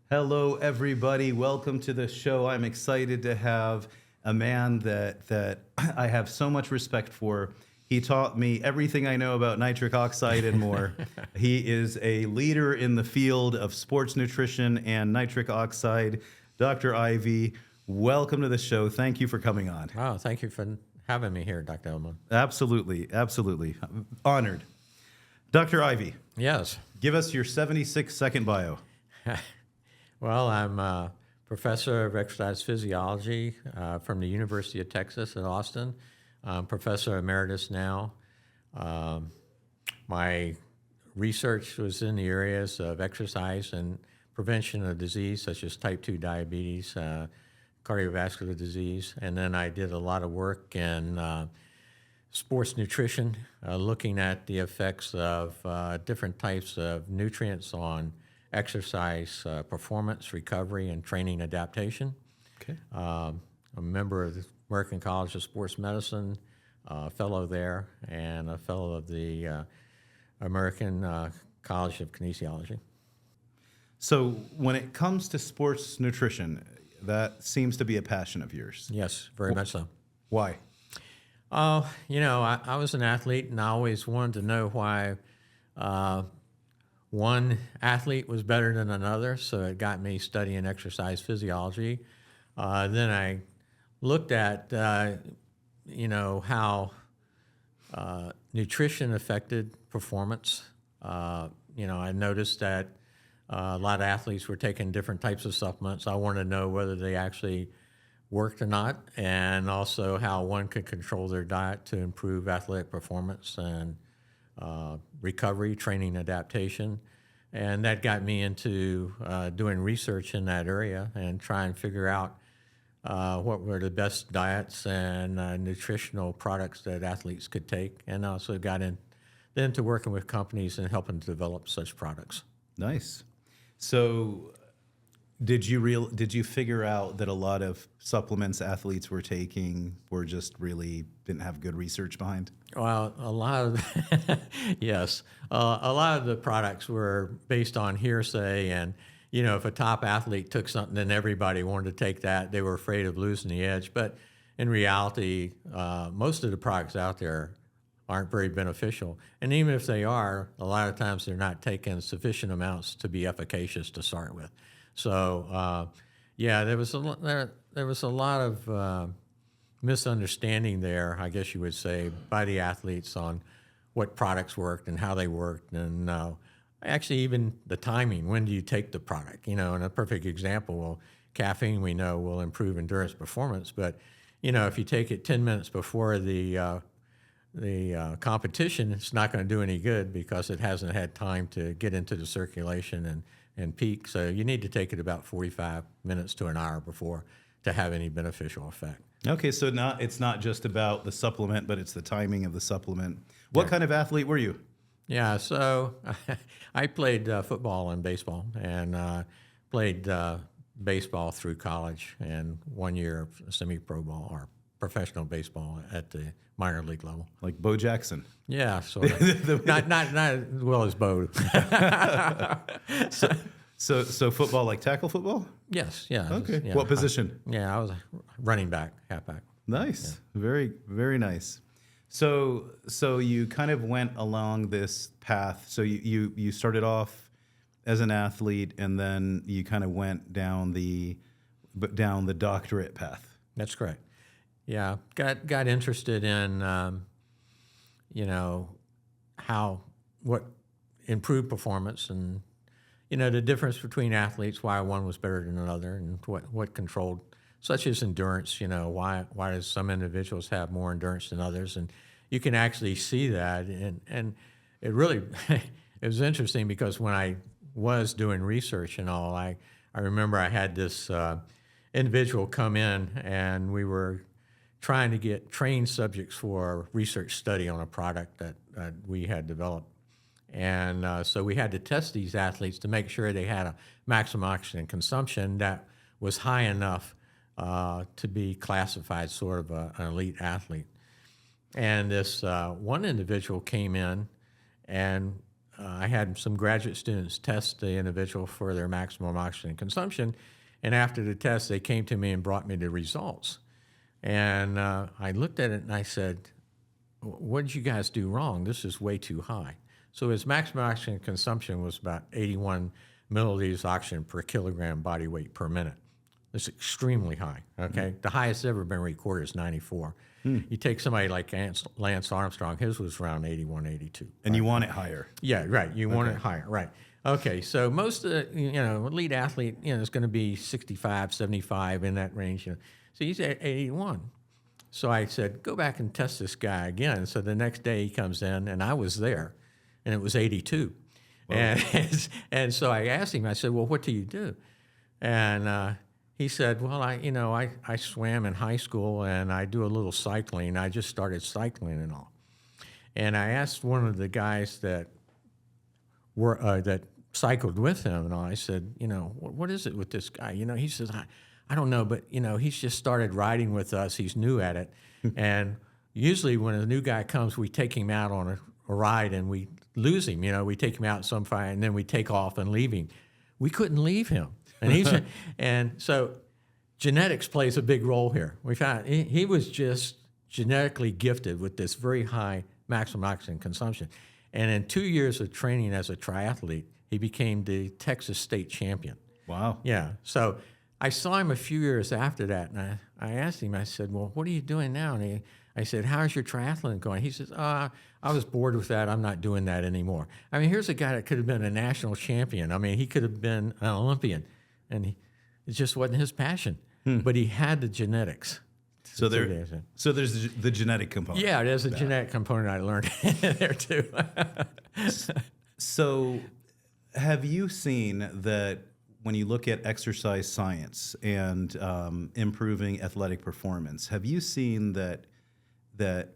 Hello, everybody. Welcome to the show. I'm excited to have a man that I have so much respect for. He taught me everything I know about nitric oxide and more. He is a leader in the field of sports nutrition and nitric oxide. Dr. Ivy, welcome to the show. Thank you for coming on. Oh, thank you for having me here, Dr. Elyaman. Absolutely, absolutely. I'm honored. Dr. Ivy, Yes. give us your 76-second bio. Well, I'm a professor of exercise physiology from the University of Texas at Austin. I'm professor emeritus now. My research was in the areas of exercise and prevention of disease, such as type 2 diabetes, cardiovascular disease. And then I did a lot of work in sports nutrition, looking at the effects of different types of nutrients on exercise performance, recovery, and training adaptation. Okay. I'm a member of the American College of Sports Medicine, a fellow there, and a fellow of the American College of Kinesiology. So when it comes to sports nutrition, that seems to be a passion of yours. Yes, very much so. Why? I was an athlete, and I always wanted to know why one athlete was better than another, so it got me studying exercise physiology. Then I looked at, how nutrition affected performance. I noticed that a lot of athletes were taking different types of supplements. I wanted to know whether they actually worked or not, and also how one could control their diet to improve athletic performance and recovery, training, adaptation. And that got me into doing research in that area and trying to figure out what were the best diets and nutritional products that athletes could take, and also got into working with companies and helping to develop such products. Nice. So did you figure out that a lot of supplements athletes were taking were just really didn't have good research behind? Well, a lot of yes, a lot of the products were based on hearsay, and if a top athlete took something, then everybody wanted to take that. They were afraid of losing the edge, but in reality, most of the products out there aren't very beneficial, and even if they are, a lot of times they're not taking sufficient amounts to be efficacious to start with. So, there was a lot of misunderstanding there, I guess you would say, by the athletes on what products worked and how they worked, and actually even the timing. When do you take the product? And a perfect example, well, caffeine we know will improve endurance performance, but if you take it 10 minutes before the competition, it's not going to do any good because it hasn't had time to get into the circulation and peak. So you need to take it about 45 minutes to an hour before to have any beneficial effect. Okay, so it's not just about the supplement, but it's the timing of the supplement. What kind of athlete were you? Yeah, so I played football and baseball, and played baseball through college and 1 year of semi-pro ball or professional baseball at the minor league level. Like Bo Jackson? Yeah, sort of. not as well as Bo. So football, like tackle football? Yes, yeah. Okay. Yeah, What position? I was a running back, halfback. Nice. Yeah. Very, very nice. So you kind of went along this path. So you started off as an athlete, and then you kind of went down the doctorate path. That's correct. Yeah, got interested in what improved performance, and the difference between athletes, why one was better than another, and what controlled, such as endurance. Why does some individuals have more endurance than others, and you can actually see that, and it really it was interesting because when I was doing research and all, I remember I had this individual come in, and we were trying to get trained subjects for a research study on a product that we had developed. And so we had to test these athletes to make sure they had a maximum oxygen consumption that was high enough to be classified sort of an elite athlete. And this one individual came in and I had some graduate students test the individual for their maximum oxygen consumption, and after the test, they came to me and brought me the results. And I looked at it and I said, what did you guys do wrong? This is way too high. So his maximum oxygen consumption was about 81 milliliters of oxygen per kilogram body weight per minute. It's extremely high, okay? The highest ever been recorded is 94. You take somebody like Lance Armstrong, his was around 81, 82. And you want it higher. Yeah, right. You want it higher, right. Okay, so most of the, elite athlete, is going to be 65, 75 in that range. So he's at 81. So I said, go back and test this guy again. So the next day he comes in, and I was there, and it was 82. And so I asked him, I said, well, what do you do? And he said, well, I swam in high school, and I do a little cycling. I just started cycling and all. And I asked one of the guys that cycled with him, and all, I said, what is it with this guy? He says, I don't know, but, he's just started riding with us. He's new at it. And usually when a new guy comes, we take him out on a ride, and we lose him. We take him out some fire, and then we take off and leave him. We couldn't leave him. And so genetics plays a big role here. We found he was just genetically gifted with this very high maximum oxygen consumption. And in 2 years of training as a triathlete, he became the Texas state champion. Wow. Yeah. So I saw him a few years after that, and I asked him, I said, well, what are you doing now? And I said, how's your triathlon going? He says, I was bored with that. I'm not doing that anymore. I mean, here's a guy that could have been a national champion. I mean, he could have been an Olympian, and it just wasn't his passion. But he had the genetics. So there's the genetic component. Yeah, there's a genetic component I learned there too. So have you seen that when you look at exercise science and improving athletic performance, have you seen that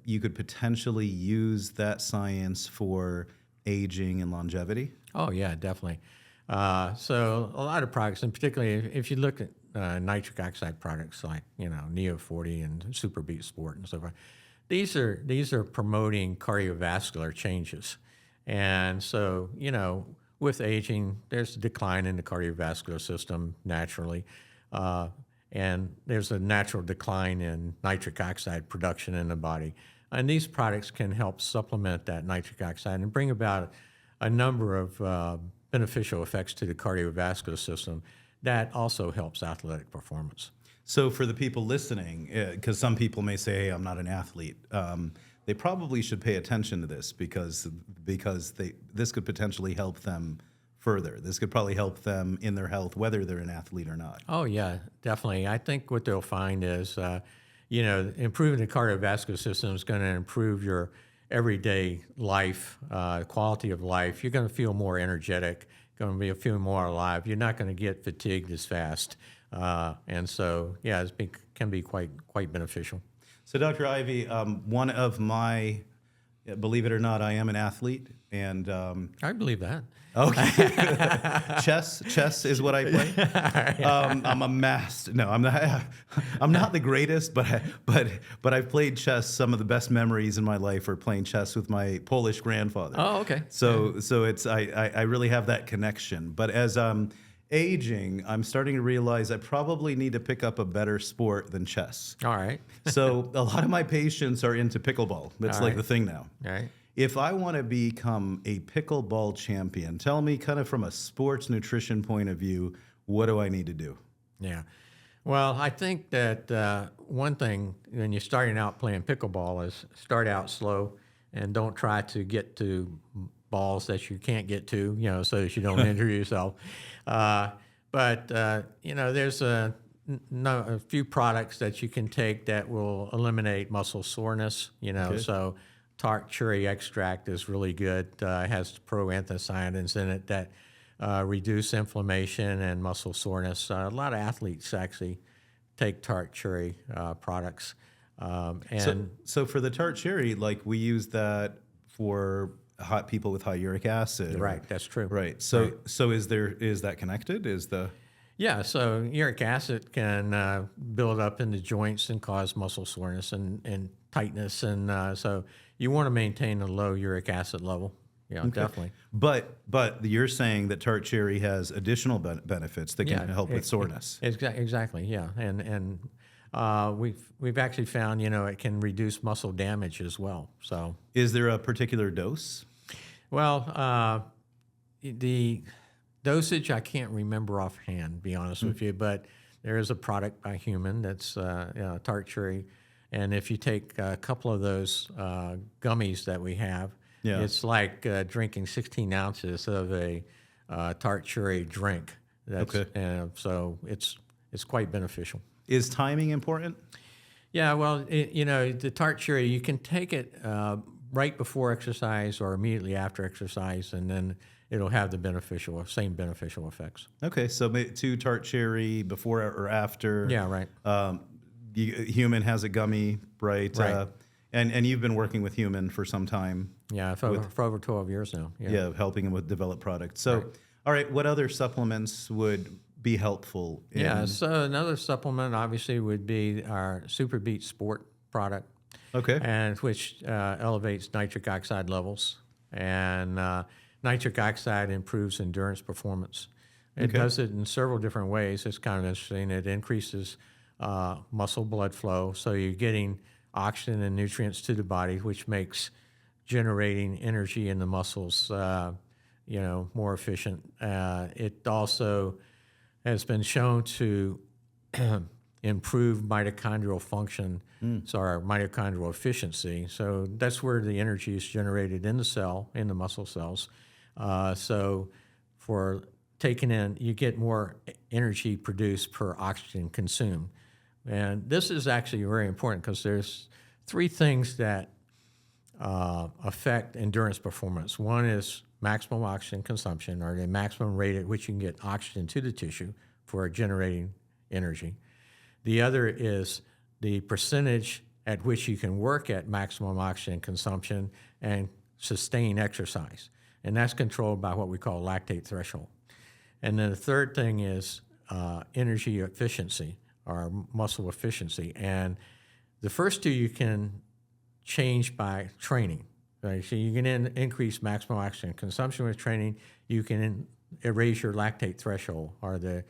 you could potentially use that science for aging and longevity? Oh, yeah, definitely. So a lot of products, and particularly if you look at nitric oxide products like, Neo 40 and Super Beat Sport and so forth, these are promoting cardiovascular changes. And so, with aging, there's a decline in the cardiovascular system naturally. And there's a natural decline in nitric oxide production in the body. And these products can help supplement that nitric oxide and bring about a number of beneficial effects to the cardiovascular system that also helps athletic performance. So for the people listening, because some people may say, hey, I'm not an athlete, they probably should pay attention to this because this could potentially help them further. This could probably help them in their health, whether they're an athlete or not. Oh, yeah, definitely. I think what they'll find is, improving the cardiovascular system is going to improve your everyday life, quality of life. You're going to feel more energetic, going to feel more alive. You're not going to get fatigued as fast. And so, yeah, it can be quite beneficial. So, Dr. Ivy, one of my, believe it or not, I am an athlete, and I believe that. Okay, chess is what I play. I'm a master. No, I'm not. I'm not the greatest, but I've played chess. Some of the best memories in my life are playing chess with my Polish grandfather. Oh, okay. So it's I really have that connection. But as aging, I'm starting to realize I probably need to pick up a better sport than chess. All right. So a lot of my patients are into pickleball. That's like the thing now. All right. If I want to become a pickleball champion, tell me kind of from a sports nutrition point of view, what do I need to do? Yeah. Well, I think that one thing when you're starting out playing pickleball is start out slow and don't try to get to balls that you can't get to, so that you don't injure yourself. But there's a few products that you can take that will eliminate muscle soreness, Okay. So tart cherry extract is really good. It has proanthocyanins in it that reduce inflammation and muscle soreness. A lot of athletes actually take tart cherry products. So for the tart cherry, like we use that for hot people with high uric acid. Right, that's true. Right. So is that connected? Yeah, so uric acid can build up in the joints and cause muscle soreness and tightness. And so you want to maintain a low uric acid level. Yeah, Okay. definitely. But you're saying that tart cherry has additional benefits that can help with soreness. Exactly. Yeah, and we've actually found it can reduce muscle damage as well. So Is there a particular dose? well, the dosage I can't remember offhand, to be honest with you, but there is a product by Humann that's tart cherry, and if you take a couple of those gummies that we have, Yeah. it's like drinking 16 ounces of a tart cherry drink. Okay. So it's quite beneficial. Is timing important? Yeah, well, the tart cherry, you can take it right before exercise or immediately after exercise, and then it'll have the same beneficial effects. Okay, so 2 tart cherry before or after. Yeah, right. Humann has a gummy, right? Right. And you've been working with Humann for some time. Yeah, for over 12 years now. Yeah, helping them with develop products. So, all right, what other supplements would be helpful? So another supplement obviously would be our Super Beat Sport product, Okay. and which elevates nitric oxide levels. And nitric oxide improves endurance performance. It does it in several different ways. It's kind of interesting. It increases muscle blood flow, so you're getting oxygen and nutrients to the body, which makes generating energy in the muscles, more efficient. It also has been shown to improve mitochondrial function, so our mitochondrial efficiency. So that's where the energy is generated in the cell, in the muscle cells. So for taking in, you get more energy produced per oxygen consumed. And this is actually very important because there's 3 things that affect endurance performance. One is maximum oxygen consumption, or the maximum rate at which you can get oxygen to the tissue for generating energy. The other is the percentage at which you can work at maximum oxygen consumption and sustain exercise. And that's controlled by what we call lactate threshold. And then the third thing is energy efficiency, or muscle efficiency. And the first 2 you can change by training. Right? So you can increase maximum oxygen consumption with training. You can raise your lactate threshold, or the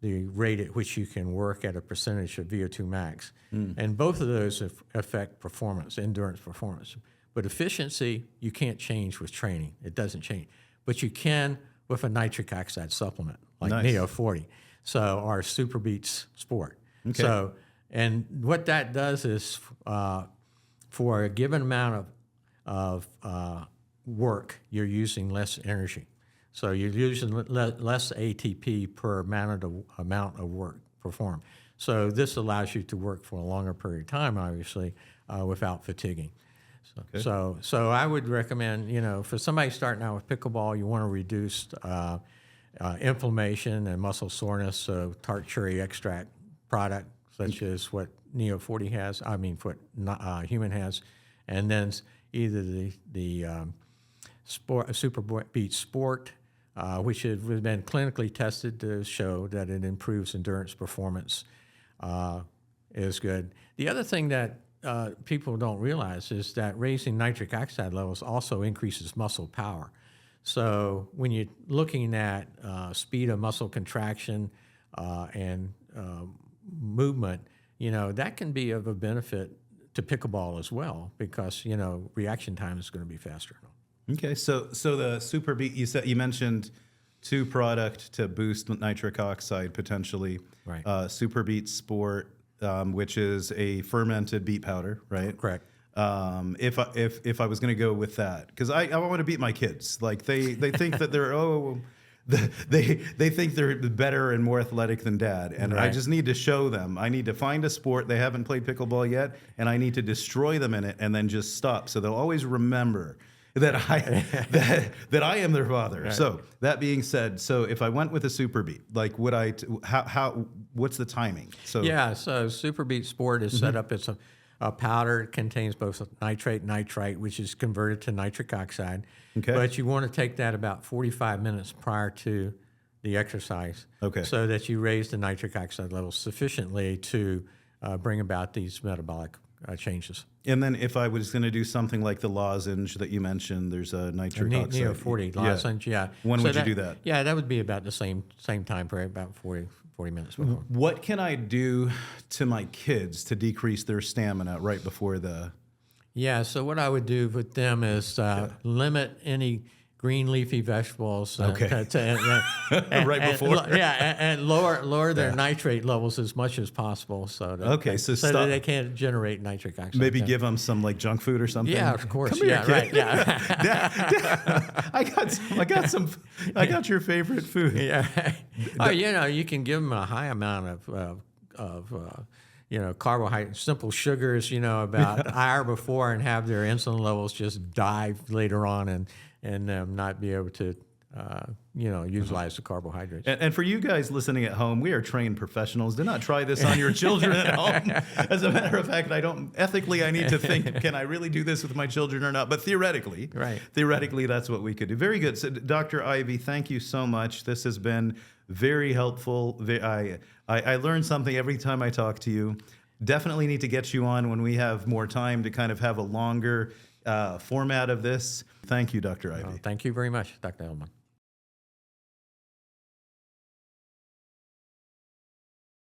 rate at which you can work at a percentage of VO2 max. And both of those affect performance, endurance performance. But efficiency, you can't change with training. It doesn't change. But you can with a nitric oxide supplement, like Neo 40. So our Super Beats Sport. Okay. So, and what that does is for a given amount of work, you're using less energy. So you're using less ATP per amount of work performed. So this allows you to work for a longer period of time, obviously, without fatiguing. So I would recommend, for somebody starting out with pickleball, you want to reduce inflammation and muscle soreness. So tart cherry extract product, such as what Neo 40 has, what Humann has, and then either the Super Beat Sport, which has been clinically tested to show that it improves endurance performance, is good. The other thing that people don't realize is that raising nitric oxide levels also increases muscle power. So when you're looking at speed of muscle contraction and movement, that can be of a benefit to pickleball as well, because reaction time is going to be faster. Okay, so the Super Beat, you mentioned 2 product to boost nitric oxide potentially. Right. Super Beat Sport, which is a fermented beet powder, right? Correct. If I was going to go with that, because I want to beat my kids. Like they think that they think they're better and more athletic than dad, and I just need to show them. I need to find a sport they haven't played pickleball yet, and I need to destroy them in it, and then just stop, so they'll always remember that I am their father. Right. So that being said, so if I went with a Super Beat, like would I? What's the timing? So Super Beat Sport is set up. It's a powder. It contains both nitrate and nitrite, which is converted to nitric oxide. Okay. But you want to take that about 45 minutes prior to the exercise, so that you raise the nitric oxide levels sufficiently to bring about these metabolic changes. And then if I was going to do something like the lozenge that you mentioned, there's a nitric oxide. Neo 40 lozenge, yeah. When would you do that? Yeah, that would be about the same time frame, about 40 minutes before. What can I do to my kids to decrease their stamina right before the... Yeah, so what I would do with them is limit any green leafy vegetables. Okay. Right before. And lower their nitrate levels as much as possible, so that, so that they can't generate nitric oxide. Maybe give them some like junk food or something. Yeah, of course. Come here, Yeah, kid. right. Yeah. I got your favorite food. Yeah. Oh, you can give them a high amount of carbohydrate, simple sugars, about an hour before, and have their insulin levels just dive later on, and not be able to, utilize the carbohydrates. And for you guys listening at home, we are trained professionals. Do not try this on your children at home. As a matter of fact, I need to think, can I really do this with my children or not? But theoretically, that's what we could do. Very good. So, Dr. Ivy, thank you so much. This has been very helpful. I learn something every time I talk to you. Definitely need to get you on when we have more time to kind of have a longer format of this. Thank you, Dr. Ivy. Thank you very much, Dr. Elyaman.